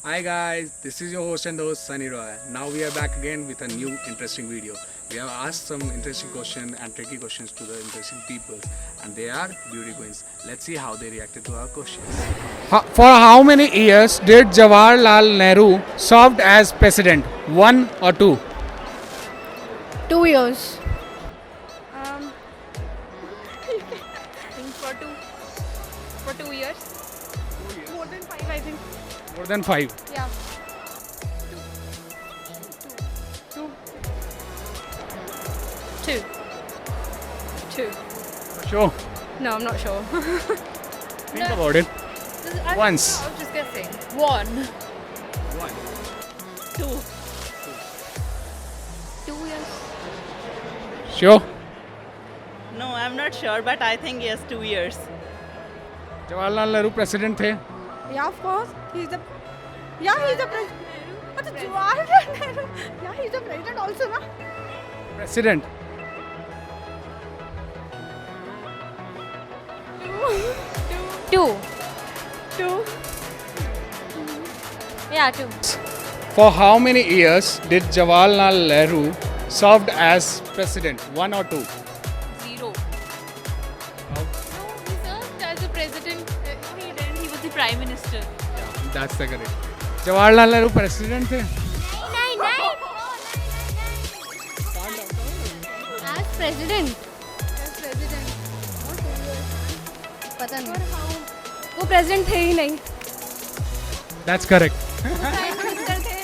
Hi guys, this is your host and host Sunny Roy. Now we are back again with a new interesting video. We have asked some interesting questions and tricky questions to the interesting people, and they are beauty queens. Let's see how they reacted to our questions. For how many years did Jawaharlal Nehru served as president? One or two? 2 years. Um, I think for 2 years. More than 5, I think. More than five. Yeah. Two. Two. Two. Sure. No, I'm not sure. Think about it. Once. I was just guessing. One. One. Two. 2 years. Sure. No, I'm not sure, but I think yes, 2 years. Jawaharlal Nehru president थे. Yeah, of course. He's the president. But Jawaharlal Nehru. Yeah, he's the president also, na? President. Two. Two. Yeah, two. For how many years did Jawaharlal Nehru served as president? One or two? 0. No, he served as a president. He didn't. He was the prime minister. That's the correct. Jawaharlal Nehru president थे. As president. पता नहीं. वो president थे ही नहीं. That's correct. Prime minister थे.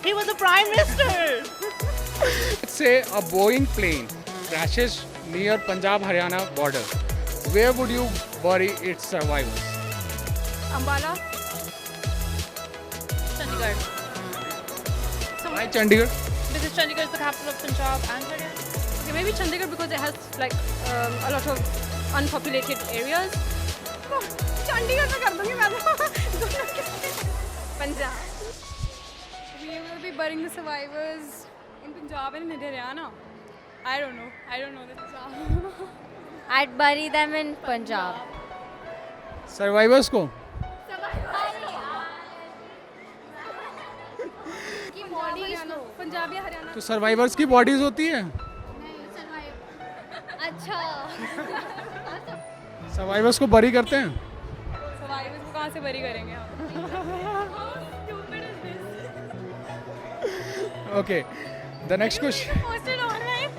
He was the prime minister. Let's say a Boeing plane crashes near Punjab-Haryana border. Where would you bury its survivors? Ambala. Chandigarh. Why Chandigarh? Because Chandigarh is the capital of Punjab and Haryana. Okay, maybe Chandigarh because it has like a lot of unpopulated areas. Chandigarh में कर दूंगी मैं तो. Punjab. We will be burying the survivors in Punjab and in Haryana. I don't know this. I'd bury them in Punjab. Survivors को? Punjab या Haryana. तो survivors की bodies होती है? अच्छा. Survivors को bury करते हैं? Survivors को कहाँ से bury करेंगे हम? Okay. The next question. Posted online.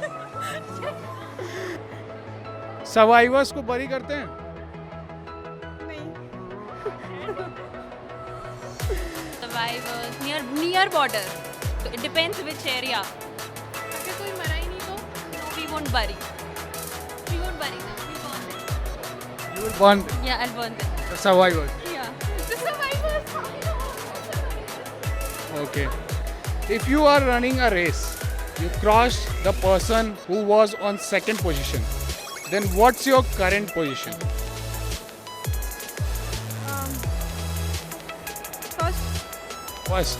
Survivors को bury करते हैं? Survivors near border. So it depends which area. अगर कोई मरा ही नहीं तो we won't bury. We won't bury them. We burn them. You will burn them. Yeah, I'll burn them. The survivors. Yeah. The survivors. Okay. If you are running a race, you crossed the person who was on second position. Then what's your current position? First, First.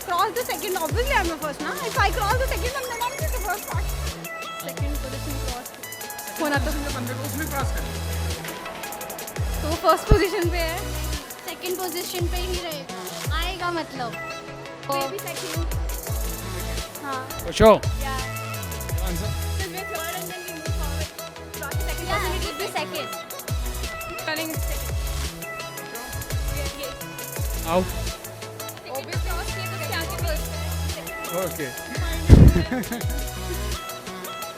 cross the second. Obviously, I'm the first, na? If I cross the second, then I'm the first part. Second position cross. होना तो. तो वो first position पे है. Second position पे ही रहेगा. आएगा मतलब. Maybe second. हाँ. For sure. Yeah. Answer. Then we're third and then we move forward. Cross the second position, it will be second. Running is second. Yes. Out. Obviously cross किए तो क्या के first? Okay.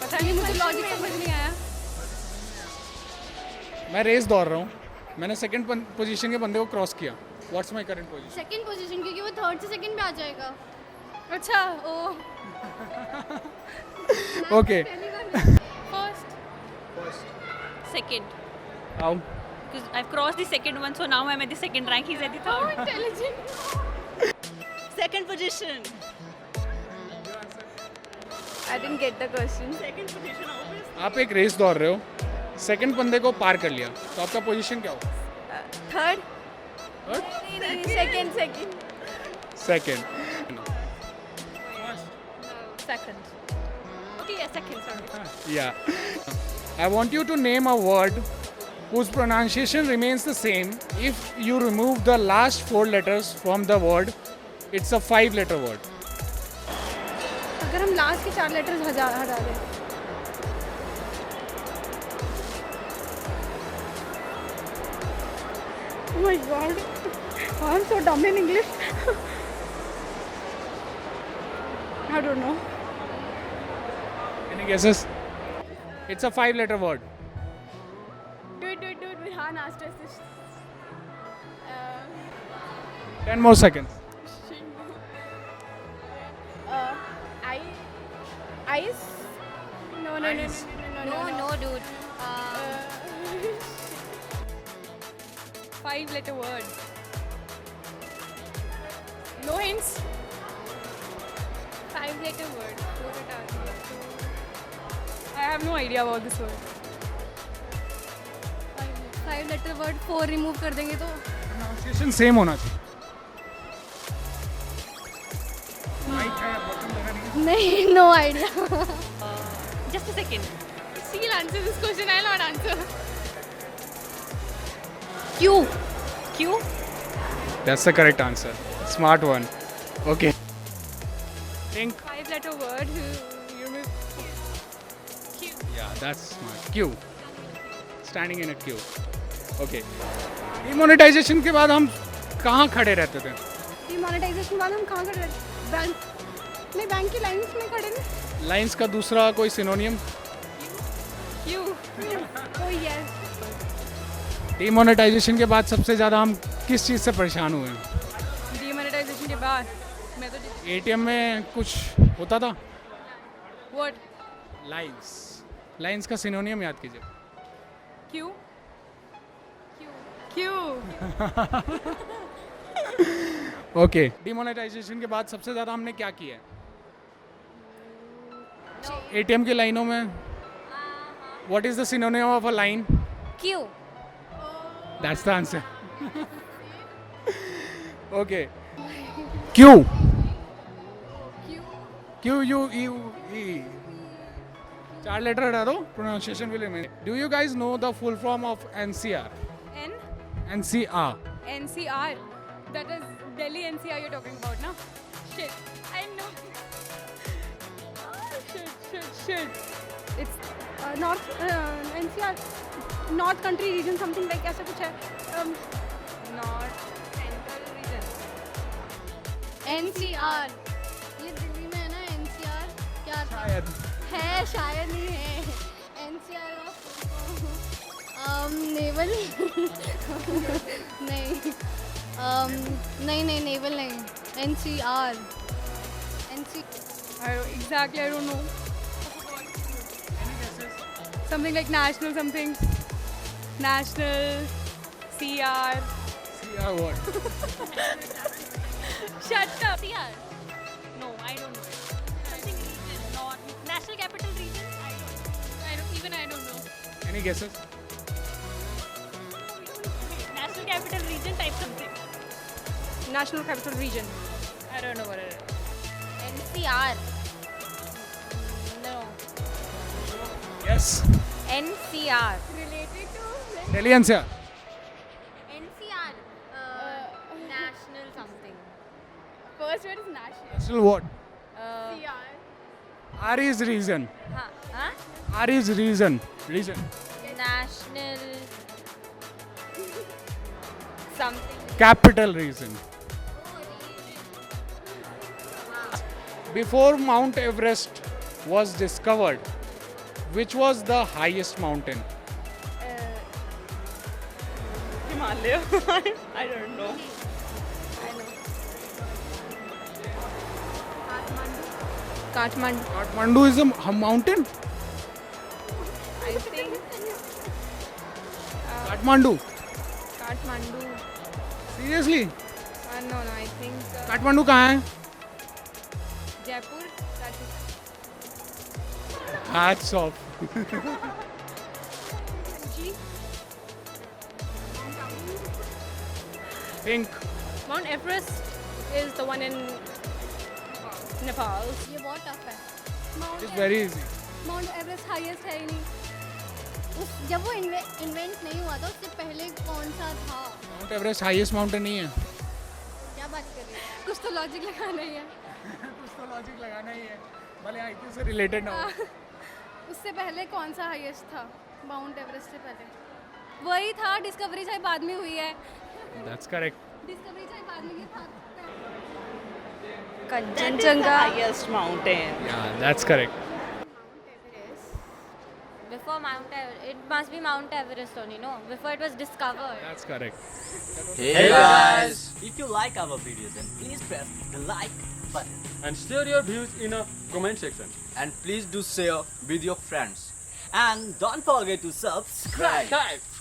पता नहीं मुझे logic समझ नहीं आया. मैं रेस दौड़ रहा हूँ. मैंने सेकंड पोजीशन के बंदे को क्रॉस किया. What's my current position? Second position क्योंकि वो थर्ड से सेकंड पे आ जाएगा. अच्छा ओ Okay. first. Second. Out. Because I've crossed the second one, so now I'm at the second rank. He's at the third. Intelligent. Second position. I didn't get the question. Second position, obviously. आप एक race दौड़ रहे हो. Second बंदे को पार कर लिया. तो आपका पोजीशन क्या होगा? Third. Second. Second. Second. Okay, yeah, second. Sorry. Yeah. I want you to name a word whose pronunciation remains the same if you remove the last 4 letters from the word. It's a 5-letter word. अगर हम last के 4 letters हटा दें Oh my god, I'm so dumb in English. I don't know. Any guesses? It's a 5-letter word. Do it. Virhan asked us this. 10 more seconds. Ice? No, No, dude. 5-letter word. No hints. 5-letter word. I have no idea about this word. 5-letter word 4 remove कर देंगे तो Pronunciation same होना चाहिए. नहीं, no idea. Just a second. She'll answer this question. I'll not answer. Q. That's the correct answer. Smart one. Okay. Think. 5-letter word. Yeah, that's smart. Q. Standing in a queue. Okay. Demonetization के बाद हम कहाँ खड़े रहते थे? Demonetization बाद हम कहाँ खड़े रहते? बैंक नहीं, बैंक की लाइंस में खड़े नहीं. Lines का दूसरा कोई synonym? Q. Oh yes. Demonetization के बाद सबसे ज़्यादा हम किस चीज़ से परेशान हुए हैं? Demonetization के बाद मैं तो ATM में कुछ होता था? what? Lines. Lines का synonym याद कीजिए. Q. Okay. Demonetization के बाद सबसे ज़्यादा हमने क्या किया है? ATM की लाइनों में What is the synonym of a line? Q. That's the answer. Okay. Q. Q-U-E. 4 letter हटा दो. Pronunciation will remain. Do you guys know the full form of NCR? N. NCR. NCR. That is Delhi NCR you're talking about, no? Shit. I know. Shit. It's North NCR, North Country region, something like ऐसा कुछ है. North Central region. NCR. ये दिल्ली में है ना NCR? क्या शायद. है, शायद नहीं है. NCR का नेवल नहीं नेवल नहीं. NCR. Exactly, I don't know. Something like national something. National. CR. CR what? Shut up. CR. No, I don't know. Something region. Not national capital region. I don't know. Any guesses? National capital region type something. National capital region. I don't know what it is. NCR. No. Yes. NCR. Related to Delhi NCR. NCR. National something. first word is national. National what? CR. R is region. Huh? R is region. Region. National something. Capital region. Before Mount Everest was discovered, which was the highest mountain? Himalaya. I don't know. Kathmandu. Kathmandu is a mountain? I think Kathmandu. Kathmandu. Seriously? No, I think Kathmandu कहाँ है? Jaipur. That is. Hats off. Think. Mount Everest is the one in Nepal. ये बहुत tough है. It's very easy. Mount Everest highest है ही नहीं. जब वो invent नहीं हुआ था उससे पहले कौन सा था? माउंट एवरेस्ट हाईएस्ट माउंटेन नहीं है. क्या बात कर रही है? कुछ तो लॉजिक लगाना ही है. कुछ तो लॉजिक लगाना ही है. भले आईक्यू से रिलेटेड ना हो. उससे पहले कौन सा हाईएस्ट था? माउंट एवरेस्ट से पहले वही था. डिस्कवरी शायद बाद में हुई है. That's correct. डिस्कवरी शायद बाद में ये था. That is the Kanchenjunga. highest mountain. Yeah, that's correct. Before Mount Everest, it must be Mount Everest only, no? Before it was discovered. That's correct. Hey guys! If you like our videos, then please press the like button. And share your views in a comment section. And please do share with your friends. And don't forget to subscribe. Guys!